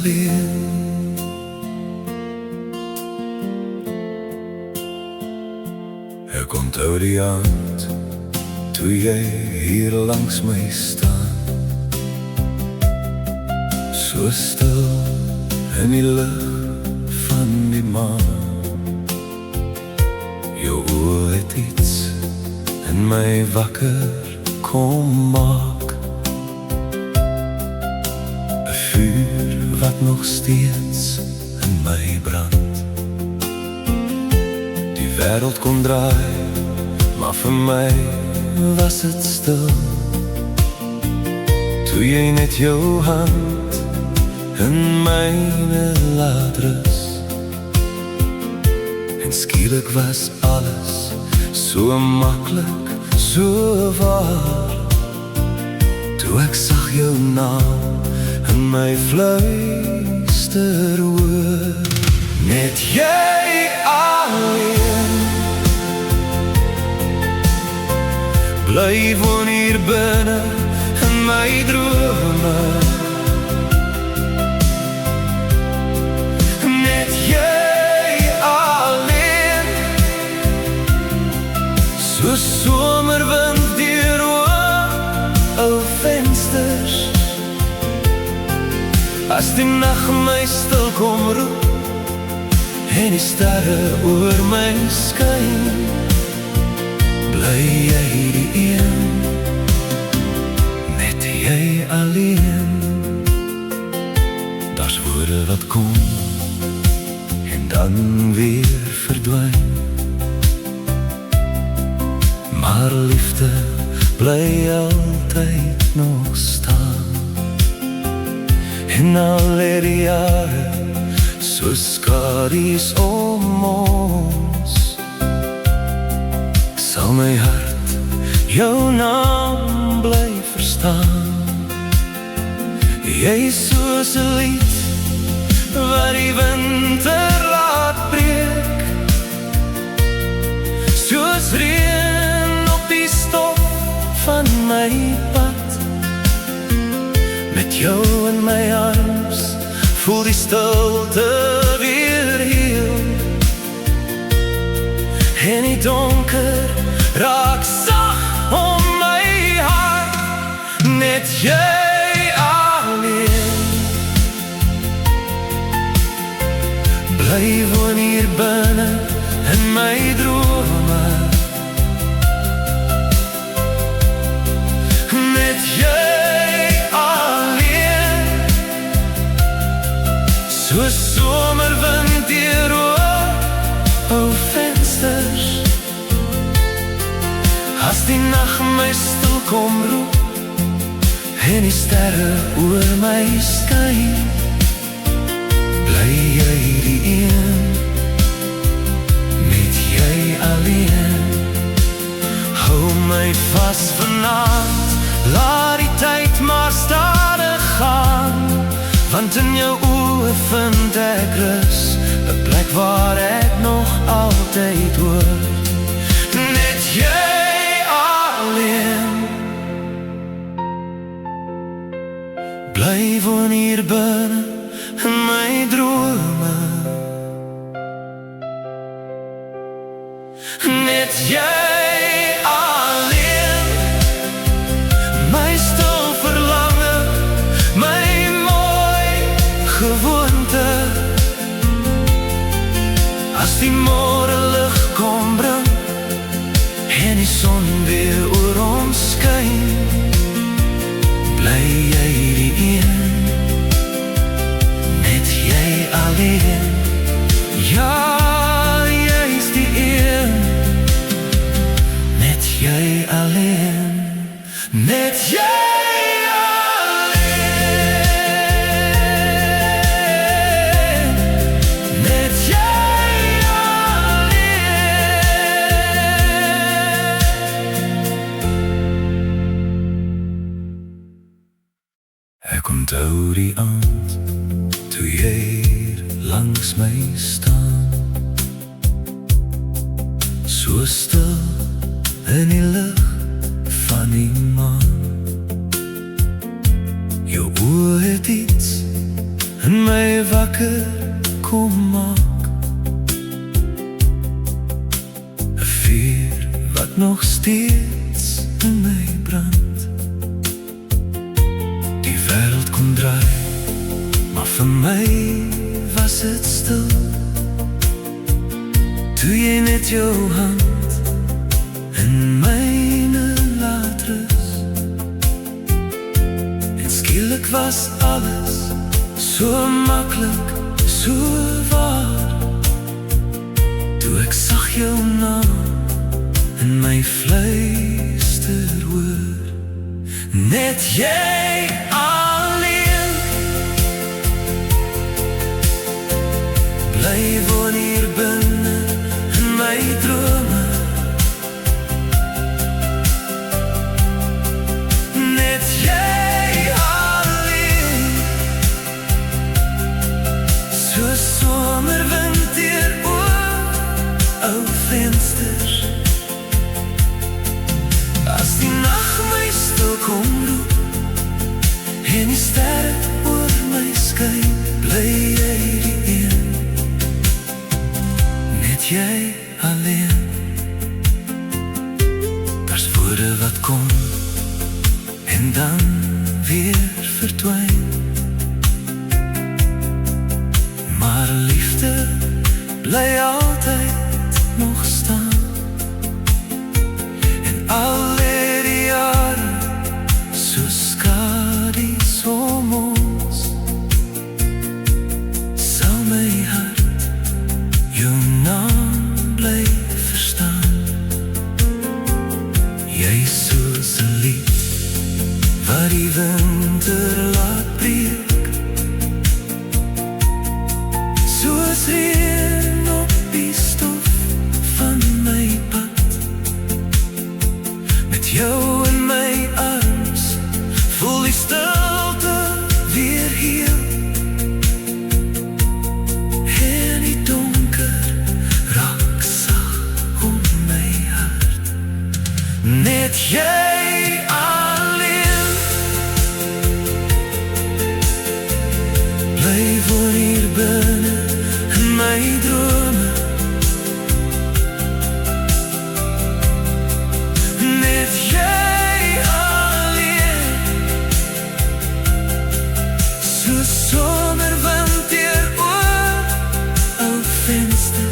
alleen. Ek onthou die aand toe jy hier langs my staan, so stil in die lig van die maan. Jou oor het iets in my wakker kom maak, 'n vuur wat nog steeds in my brand. Die wêreld kon draai, maar vir my was het stil, toe jy net jou hand in myne laat rus. En skielik was alles so maklik, so waar, toe ek sag jou naam in my fluisteroor. Net jy alleen bly woon hier binne in my drome. Net jy alleen, so somerwind deur ou vensters. As die nag my stil kom roep en die sterre oor my skyn, bly jy die een, net jy alleen. Daar's woorde wat kom en dan weer verdwyn, maar liefde bly altyd nog staan. En al die jare so skadu's om ons, sal my hart jou naam bly verstaan. Jy is soos 'n lied wat die winter laat breek, soos reën op die stof van my pad. Met jou in my arms voel die stilte weer heel, en die donker raak sag om my hart. Net jy alleen bly woon hier binne in my drome. Net jy alleen, so somerwind deur ou vensters. As die nag my stil kom roep en die sterre oor my skyn, bly jy die een, net jy alleen. Hou my vas vanaand, laat die tyd maar stadig gaan, want in jou oë vind ek rus, 'n plek waar ek nog altyd hoor. Net jy alleen bly woon hier binne in my drome. Net jy alleen, my stil verlange, my mooi gewoonte. As die môre lig kom bring en die son weer oor ons skyn, bly jy die een, net jy alleen. Ja, jy is die een, net jy alleen. Net jy alleen, net jy alleen. Ek onthou die aand toe jy langs my staan, so stil in die lig van die maan. Jou oor het iets in my wakker kom maak. 'n vuur wat nog steeds in my brand. Die wêreld kom draai, maar vir my was dit stil. Toe jy net jou hand in myne laat rus. En skielik was alles so maklik, so waar. Toe ek sag jou naam in my fluister hoor. Net jy alleen bly woon hier binne in my drome. Net jy alleen, so somerwind deur ou vensters. As die nag my stil kom roep en die sterre oor my skyn, bly jy die een. Net jy alleen. Daar's woorde wat kom en dan weer verdwyn, maar liefde bly altyd nog staan. En al die jare so skadies om ons, sal my hart jou naam bly verstaan. Jy soos 'n lied wat die winter laat breek, soos reën op die stof van my pad. Met jou in my arms voel die stilte weer heel, en die donker raak sag om my hart. Net jy